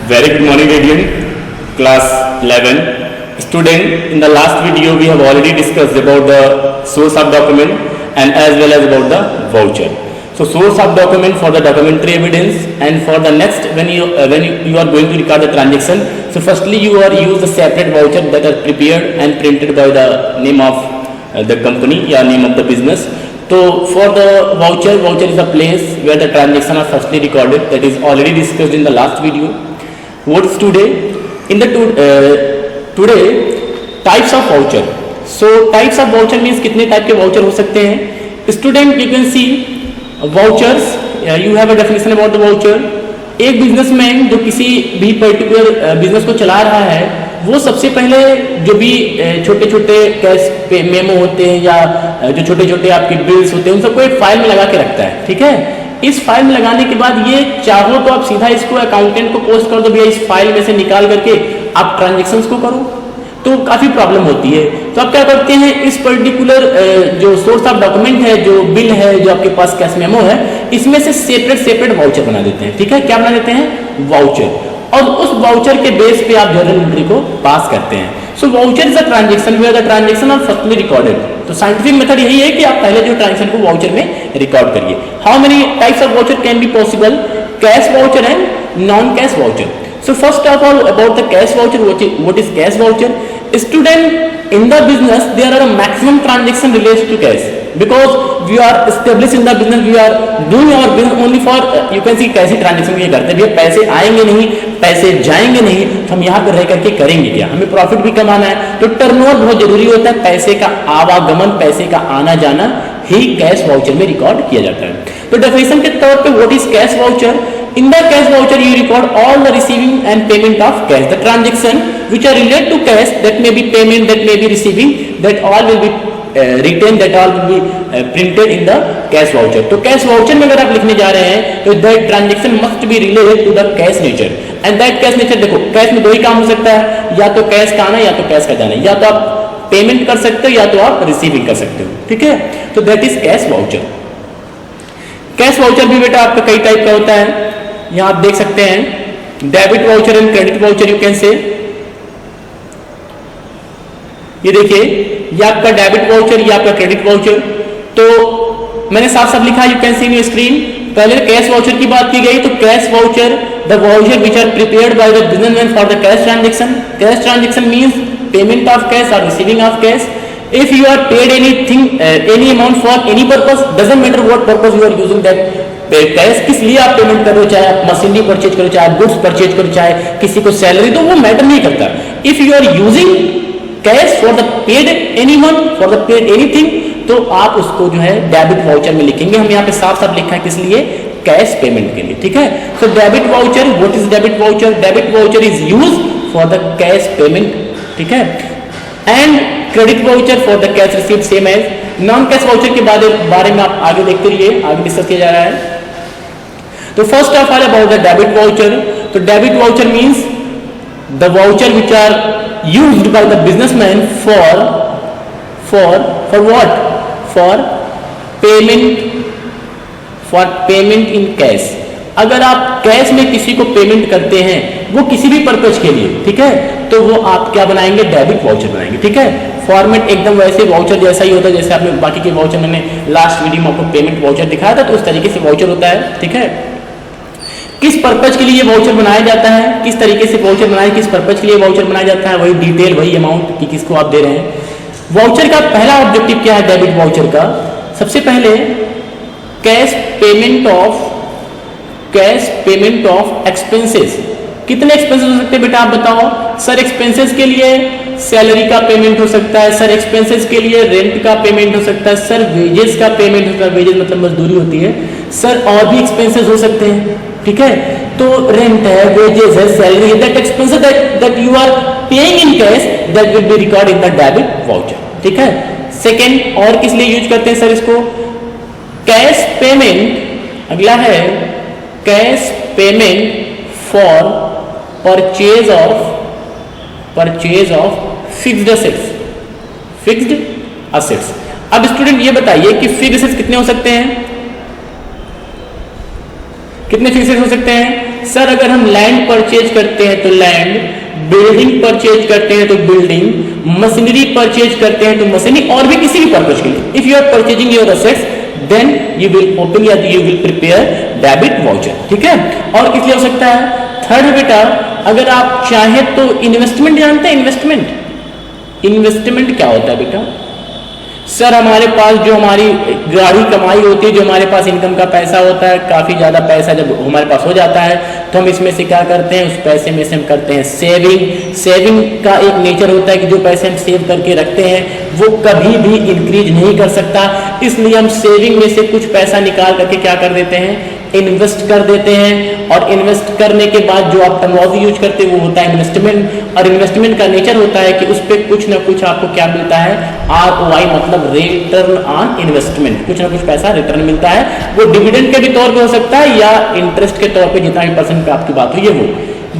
Very good morning, Radiant, class 11. Student, in the last video we have already discussed about the source of document and as well as about the voucher. So source of document for the documentary evidence, and for the next when you are going to record the transaction. So firstly you are use the separate voucher that are prepared and printed by the name of the company or name of the business. So for the voucher is a place where the transaction are firstly recorded, that is already discussed in the last video. What is today? In the today types of voucher. So types of voucher means कितने type के voucher हो सकते हैं? Student, you can see vouchers. You have a definition about the voucher. एक businessman जो किसी भी particular business को चला रहा है, वो सबसे पहले जो भी छोटे छोटे कैश मेमो होते हैं या जो छोटे छोटे आपके बिल्स होते हैं उन सबको एक फाइल में लगा के रखता है. ठीक है, इस फाइल में लगाने के बाद ये चाहो तो आप सीधा इसको अकाउंटेंट को पोस्ट कर दो, भैया इस फाइल में से निकाल करके आप ट्रांजेक्शन्स को करो, तो काफ़ी प्रॉब्लम होती है. तो आप क्या करते हैं, इस पर्टिकुलर जो सोर्स ऑफ डॉक्यूमेंट है, जो बिल है, जो आपके पास कैश मेमो है, इसमें से सेपरेट वाउचर बना देते हैं. ठीक है, क्या बना देते हैं? वाउचर. और उस वाउचर के बेस पे आप जर्नल एंट्री को पास करते हैं. So voucher is a transaction where the transaction are firstly recorded. तो साइंटिफिक मेथड यही है कि आप पहले जो ट्रांजेक्शन को वाउचर में रिकॉर्ड करिए. How many types of voucher can be possible? Cash voucher and non cash voucher. So first of all about the cash voucher, what is cash voucher? Student, in the business there are a maximum transaction related to cash, because we are established in the business, we are doing our business only for you can see कैसे transaction ये करते हैं. भैया पैसे आएंगे नहीं, पैसे जाएंगे नहीं, तो हम यहाँ पर रह करके करेंगे क्या? हमें प्रॉफिट भी कमाना है, तो टर्नओवर बहुत जरूरी होता है. पैसे का आवागमन, पैसे का आना जाना ही कैश वाउचर में रिकॉर्ड किया जाता है. तो डेफिनेशन के तौर पे what is cash voucher? In the cash voucher you record all the receiving and payment of cash. The transaction which are related to cash, that may be payment, that may be receiving, that all will be retained, that all will be printed in the cash voucher. तो cash voucher में अगर आप लिखने जा रहे हैं तो that transaction must be related to the cash nature. And that cash nature, देखो कैश में दो ही काम हो सकता है, या तो कैश का आना या तो कैश का जाना. या तो आप पेमेंट कर सकते हो या तो आप रिसीविंग कर सकते हो. ठीक है, तो that is cash voucher. Cash voucher भी बेटा आपका कई टाइप का होता है. यहाँ आप देख सकते हैं debit voucher and credit voucher, you can say. ये देखिए, ये आपका डेबिट वाउचर, ये आपका क्रेडिट वाउचर. तो मैंने साफ साफ लिखा, you can see in your screen. पहले कैश वाउचर की बात की गई, तो cash voucher the voucher which are prepared by the businessman for the cash transaction. Cash transaction means payment of cash और receiving of cash. If you are paid anything, any amount for any purpose, doesn't matter what purpose you are using that cash, किस लिए आप payment कर रहे हो, चाहे आप machinery purchase करो, चाहे गुड्स परचेज करो, चाहे किसी को सैलरी, तो वो मैटर नहीं करता. If you are using cash for the paid anyone, for the paid anything, तो आप उसको जो है डेबिट वाउचर में लिखेंगे. हम यहाँ पे साफ साफ लिखा है किस लिए? कैश पेमेंट के लिए. ठीक है, so debit voucher, what is debit voucher? Debit voucher is use for the cash payment. ठीक है, and credit voucher for the cash received, same as. Non cash voucher के बारे में आप आगे देखते रहिए, आगे डिस्कस किया जा रहा है. तो first of all about the debit voucher. तो debit voucher means the voucher which are used by the businessman for what? For payment in cash. अगर आप कैश में किसी को पेमेंट करते हैं, वो किसी भी पर्पज के लिए, ठीक है, तो वो आप क्या बनाएंगे? डेबिट वाउचर बनाएंगे. ठीक है, फॉर्मेट एकदम वैसे वाउचर जैसा ही होता है जैसे आपने बाकी के वाउचर, मैंने लास्ट वीडियो में आपको पेमेंट वाउचर दिखाया था, तो उस तरीके से वाउचर होता है. ठीक है, किस पर्पज के लिए ये वाउचर बनाया जाता है, किस तरीके से वाउचर बनाया, किस पर्पज के लिए वाउचर बनाया जाता है, वही डिटेल, वही अमाउंट कि किसको आप दे रहे हैं. वाउचर का पहला ऑब्जेक्टिव क्या है डेबिट वाउचर का? सबसे पहले कैश पेमेंट ऑफ एक्सपेंसेस. कितने एक्सपेंसेस हो सकते हैं बेटा, आप बताओ. सर एक्सपेंसेस के लिए सैलरी का पेमेंट हो सकता है, सर एक्सपेंसेस के लिए रेंट का पेमेंट हो सकता है, सर वेजेस का पेमेंट होता है, वेजेस मतलब मजदूरी होती है, सर और भी एक्सपेंसेस हो सकते हैं. ठीक है, तो रेंट है, वेजेस है, सैलरी है, that expenses that you are paying in cash, that will be record in the debit voucher. ठीक है, सेकेंड, और किस लिए यूज करते हैं सर इसको? Cash payment. अगला है cash payment for purchase of fixed assets. अब स्टूडेंट ये बताइए कि फिक्स्ड असेट्स कितने हो सकते हैं? कितने फिक्स्ड हो सकते हैं? सर अगर हम लैंड परचेज करते हैं तो लैंड, बिल्डिंग परचेज करते हैं तो बिल्डिंग, मशीनरी परचेज करते हैं तो मशीनरी, और भी किसी भी पर्पज के लिए, if you are purchasing your assets then you will open या you will prepare debit voucher, ठीक है। और किस लिए हो सकता है? थर्ड बेटा, अगर आप चाहे तो इन्वेस्टमेंट, जानते हैं इन्वेस्टमेंट? इन्वेस्टमेंट क्या होता है बेटा? सर हमारे पास जो हमारी गाड़ी कमाई होती है, जो हमारे पास इनकम का पैसा होता है, काफ़ी ज़्यादा पैसा जब हमारे पास हो जाता है तो हम इसमें से क्या करते हैं, उस पैसे में से हम करते हैं सेविंग। सेविंग का एक नेचर होता है कि जो पैसे हम सेव करके रखते हैं वो कभी भी इंक्रीज नहीं कर सकता, इसलिए हम सेविंग में से कुछ पैसा निकाल करके क्या कर देते हैं, इन्वेस्ट कर देते हैं। और इन्वेस्ट करने के बाद जो आप टर्मिनोलॉजी यूज करते हैं वो होता है इन्वेस्टमेंट। और इन्वेस्टमेंट का नेचर होता है कि उस पर कुछ ना कुछ आपको क्या मिलता है, ROI, मतलब रिटर्न ऑन इन्वेस्टमेंट, कुछ ना कुछ पैसा रिटर्न मिलता है। वो डिविडेंड के भी तौर पे हो सकता है या इंटरेस्ट के तौर पे, जितना भी परसेंट पे आपकी बात हुई है वो।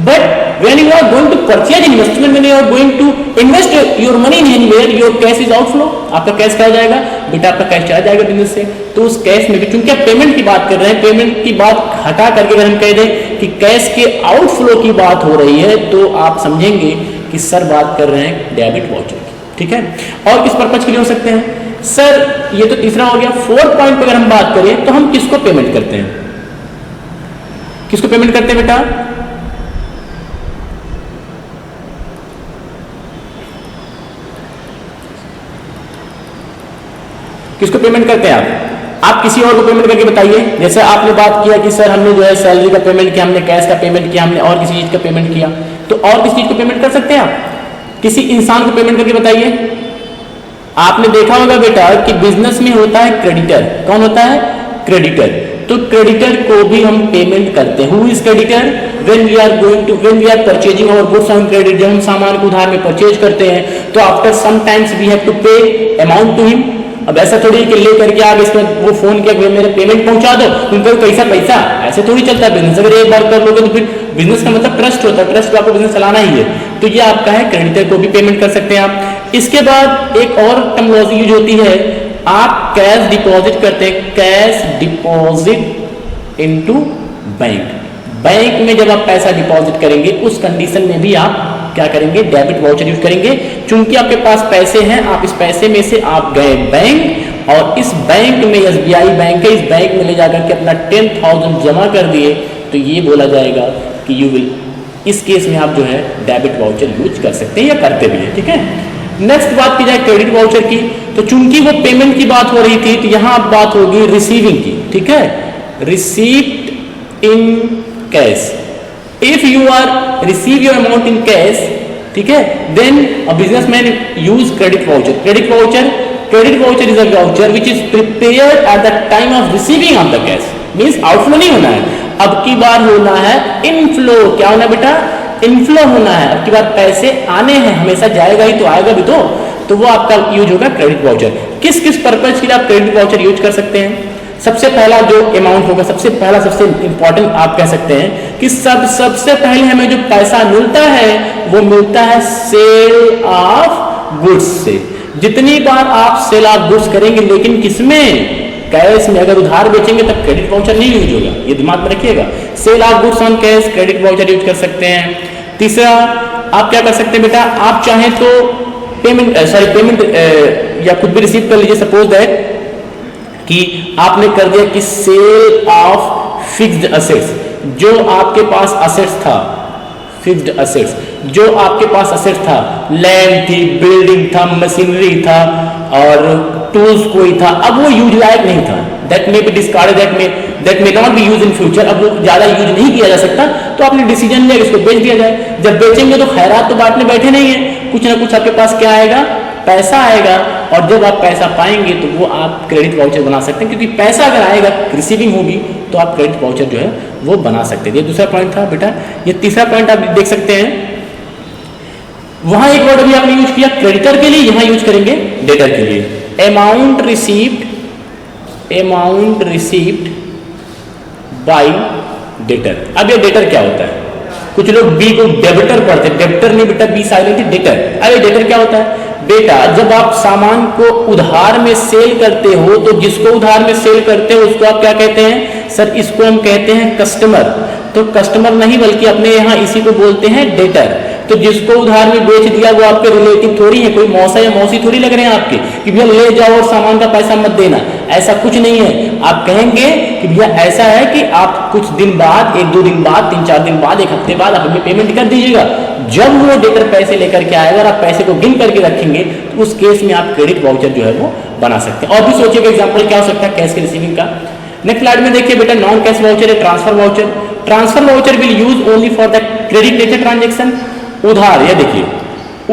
But when you are going to purchase investment, when you are going to invest your money in anywhere, your cash is outflow, आपका कैश क्या हो जाएगा बेटा, आपका कैश चला जाएगा बिजनेस से। तो उस कैश में भी, क्योंकि आप पेमेंट की बात कर रहे हैं, पेमेंट की बात हटा करके अगर हम कह दें कि कैश के आउटफ्लो की बात हो रही है तो आप समझेंगे कि सर बात कर रहे हैं डेबिट वाउचर की, ठीक है। और किस पर्पज के लिए हो सकते हैं सर, ये तो तीसरा हो गया। 4 पॉइंट पर अगर हम बात करें तो हम किसको पेमेंट करते हैं, किसको पेमेंट करते हैं बेटा? किसको पेमेंट करते हैं आप किसी और को पेमेंट करके बताइए। जैसे आपने बात किया कि सर हमने जो है सैलरी का पेमेंट किया, हमने कैश का पेमेंट किया, हमने और किसी चीज का पेमेंट किया, तो और किसी चीज को पेमेंट कर सकते हैं आप? किसी इंसान को पेमेंट करके बताइए। आपने देखा होगा बेटा कि बिजनेस में होता है क्रेडिटर। कौन होता है? क्रेडिटर। तो क्रेडिटर को भी हम पेमेंट करते हैं। Who is creditor? When we are purchasing our goods on credit, जब हम सामान को उधार में परचेज करते हैं तो after some times we have to pay amount to him. अब ऐसा थोड़ी कि ले करके आप इसमें वो फोन किया मेरे पेमेंट पहुंचा दो, उनका कैसा पैसा, ऐसे थोड़ी चलता है बिजनेस। अगर एक बार कर लोगे तो फिर बिजनेस का मतलब ट्रस्ट होता है, ट्रस्ट पे आपको बिजनेस चलाना ही है। तो ये आपका है, क्रेडिटर को भी पेमेंट कर सकते हैं आप। इसके बाद एक और टर्मिनोलॉजी यूज होती है, आप कैश डिपॉजिट करते हैं, cash deposit into bank. Bank में जब आप पैसा डिपॉजिट करेंगे उस कंडीशन में भी आप क्या करेंगे, डेबिट वाउचर यूज करेंगे। चूंकि आपके पास पैसे हैं, आप इस पैसे में से आप गए बैंक और इस बैंक में SBI बैंक है, इस बैंक में ले जाकर के अपना 10,000 जमा कर दिए, तो ये बोला जाएगा कि यू विल, इस केस में आप जो है डेबिट वाउचर यूज कर सकते हैं या करते भी हैं, ठीक है। नेक्स्ट बात की जाए क्रेडिट वाउचर की, तो चूंकि वो पेमेंट की बात हो रही थी तो यहां अब बात होगी रिसीविंग की, ठीक है। Receipt in cash, if you are receive your amount in cash, ठीक है, then a businessman use credit voucher. Credit voucher is a voucher which is prepared at the time of receiving of the cash. Means outflow नहीं होना है, अब की बार होना है inflow. क्या होना बेटा? इनफ्लो होना है। अब की बार पैसे आने हैं, हमेशा जाएगा ही तो आएगा भी तो वो आपका यूज होगा क्रेडिट वाउचर। किस किस पर्पज के लिए आप क्रेडिट वाउचर यूज कर सकते हैं? सबसे पहला जो अमाउंट होगा, सबसे इंपॉर्टेंट आप कह सकते हैं कि सबसे पहले हमें जो पैसा मिलता है वो मिलता है सेल ऑफ गुड्स से। जितनी बार आप सेल ऑफ गुड्स करेंगे, लेकिन किसमें? कैश में। अगर उधार बेचेंगे तब क्रेडिट वाउचर नहीं यूज होगा, ये दिमाग में रखिएगा। Sale of goods on cash, credit voucher use कर सकते हैं। तीसरा आप क्या कर सकते हैं बेटा, आप चाहें तो पेमेंट या खुद भी रिसीव कर लीजिए। सपोज दैट कि आपने कर दिया कि सेल ऑफ फिक्स्ड असेट्स, जो आपके पास असेट्स था, फिक्स्ड असेट्स जो आपके पास असेट्स था, लैंड थी, बिल्डिंग था, मशीनरी था और टूल्स कोई था, अब वो यूज लायक नहीं था, that may be discarded, that may not be use in future, अब वो ज्यादा यूज नहीं किया जा सकता, तो आपने डिसीजन लिया इसको बेच दिया जाए। जब बेचेंगे तो खैरात तो बांटने बैठे नहीं है, कुछ ना कुछ आपके पास क्या आएगा, पैसा आएगा, और जब आप पैसा पाएंगे तो वो आप क्रेडिट वाउचर बना सकते हैं, क्योंकि पैसा अगर आएगा, रिसीविंग होगी, तो आप क्रेडिट वाउचर जो है वो बना सकते हैं। ये दूसरा पॉइंट था बेटा। ये तीसरा पॉइंट आप देख सकते हैं, वहां एक वर्ड अभी आपने यूज किया क्रेडिटर के लिए, यहां यूज करेंगे डेटर के लिए। Amount received by debtor. अब ये डेटर क्या होता है? कुछ लोग बी को डेबिटर पढ़ते हैं, डेबिटर नहीं बेटा, बी साइलेंट है, डेटर। अरे डेटर क्या होता है बेटा? जब आप सामान को उधार में सेल करते हो, तो जिसको उधार में सेल करते हो उसको आप क्या कहते हैं? सर इसको हम कहते हैं कस्टमर। तो कस्टमर नहीं बल्कि अपने यहाँ इसी को बोलते हैं डेटर। तो जिसको उधार में बेच दिया वो आपके रिलेटिव थोड़ी है, कोई मौसा या मौसी थोड़ी लग रहे हैं आपके कि भैया ले जाओ और सामान का पैसा मत देना, ऐसा कुछ नहीं है। आप कहेंगे कि भैया ऐसा है कि आप कुछ दिन बाद, 1-2 दिन बाद, 3-4 दिन बाद, 1 हफ्ते बाद आप हमें पेमेंट कर दीजिएगा। जब वो डेटर पैसे लेकर के आएगा और आप पैसे को गिन करके रखेंगे तो उस केस में आप क्रेडिट वाउचर जो है वो बना सकते हैं। और भी सोचिएगा एग्जाम्पल क्या हो सकता है कैश के रिसीविंग का। नेक्स्ट स्लाइड में देखिए बेटा, नॉन कैश वाउचर है transfer voucher. Transfer voucher will use only for the credit nature transaction. उधार, ये देखिए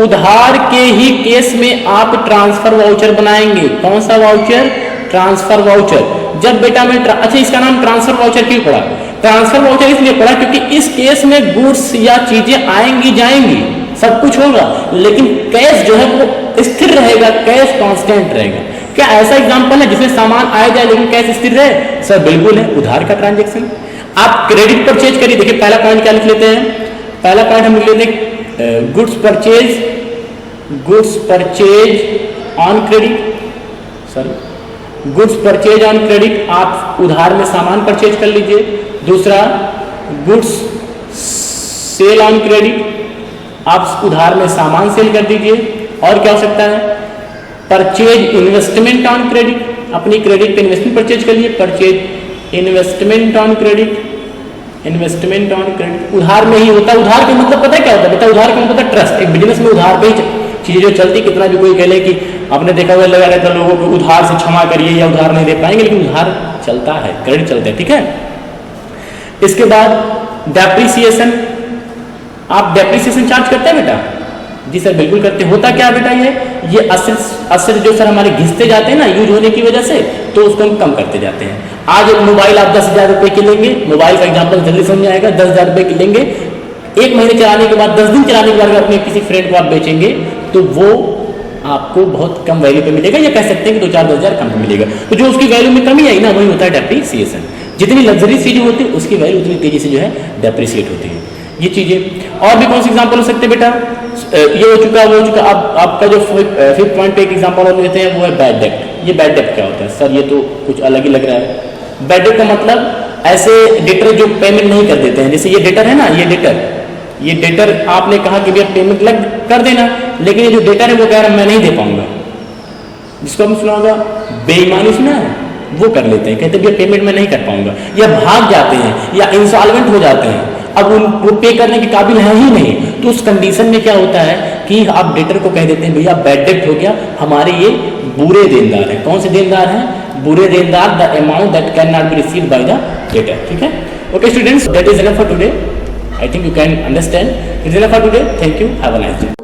उधार के ही केस में आप ट्रांसफर वाउचर बनाएंगे। कौन सा वाउचर? Transfer voucher. जब बेटा मैं अच्छा, इसका नाम ट्रांसफर वाउचर क्यों पड़ा? ट्रांसफर वाउचर इसलिए पड़ा क्योंकि इस केस में गुड्स या चीजें आएंगी जाएंगी, सब कुछ होगा, लेकिन कैश जो है वो स्थिर रहेगा, कैश कांस्टेंट रहेगा। क्या ऐसा एग्जांपल है जिसमें सामान आए जाए लेकिन कैश स्थिर रहे? सर बिल्कुल है, उधार का ट्रांजेक्शन। आप क्रेडिट परचेज करिए, देखिए पहला पॉइंट क्या लिख लेते हैं? पहला पॉइंट हम लिख लेते हैं goods purchase on credit. Sorry, goods purchase on credit, आप उधार में सामान परचेज कर लीजिए। दूसरा, गुड्स सेल ऑन क्रेडिट, आप उधार में सामान सेल कर दीजिए। और क्या हो सकता है? परचेज इन्वेस्टमेंट ऑन क्रेडिट, अपनी क्रेडिट पे इन्वेस्टमेंट परचेज कर लिए। Purchase investment on credit, investment on credit उधार में ही होता है। उधार का मतलब पता है क्या होता है बेटा? उधार का मतलब होता है ट्रस्ट। एक बिजनेस में उधार पे ही चीजें जो चलती, कितना भी कोई कह ले कि आपने देखा हुआ लगा रहता है लोगों को उधार से क्षमा करिए या उधार नहीं दे पाएंगे, लेकिन उधार चलता है, क्रेडिट चलता है, ठीक है। इसके बाद डेप्रिसिएशन, आप डेप्रिसिएशन चार्ज करते हैं बेटा? जी सर बिल्कुल करते हैं। होता क्या बेटा, ये असर जो सर हमारे घिसते जाते हैं ना यूज होने की वजह से, तो उसको हम कम करते जाते हैं। आज एक मोबाइल आप 10,000 रुपए की लेंगे, मोबाइल का एग्जांपल जल्दी समझ में आएगा। 10,000 रुपए की लेंगे, 1 महीने चलाने के बाद, 10 दिन चलाने के बाद अगर अपने किसी फ्रेंड को आप बेचेंगे तो वो आपको बहुत कम वैल्यू पे मिलेगा, या कह सकते हैं कि 2-4 10,000 कम पे मिलेगा। तो जो उसकी वैल्यू में कमी आई ना, वही होता है डेप्रिसिएशन। जितनी लग्जरी चीजें होती है उसकी वैल्यू उतनी तेजी से जो है डेप्रिसिएट होती है। ये चीजें और भी कौन सी एग्जांपल हो सकते हैं बेटा? ये हो चुका, वो हो चुका। अब आपका जो 5th पॉइंट पे एक एग्जांपल और लेते हैं, वो है बैड डेप्ट। ये बैड डेप्ट क्या होता है? सर ये तो कुछ अलग ही लग रहा है। बैड डेप्ट का मतलब ऐसे डेटर जो पेमेंट नहीं कर देते हैं। जैसे ये डेटर है ना, ये डेटर आपने कहा कि भैया पेमेंट लग कर देना, लेकिन ये जो डेटर है वो कह रहा है मैं नहीं दे पाऊंगा। जिसको हम सुना होगा बेईमानी, सुना है, वो कर लेते हैं, कहते हैं भैया पेमेंट मैं नहीं कर पाऊंगा, या भाग जाते हैं या इंसॉल्वेंट हो जाते हैं, अब वो पे करने के काबिल है ही नहीं। तो उस कंडीशन में क्या होता है कि आप डेटर को कह देते हैं भैया बैड डेप्ट हो गया, हमारे ये बुरे देनदार हैं। कौन से देनदार हैं? बुरे देनदार, the amount that can not be received by the debtor, ठीक है। Okay students, that is enough for today. I think you can understand. It is enough for today. Thank you, have a nice day.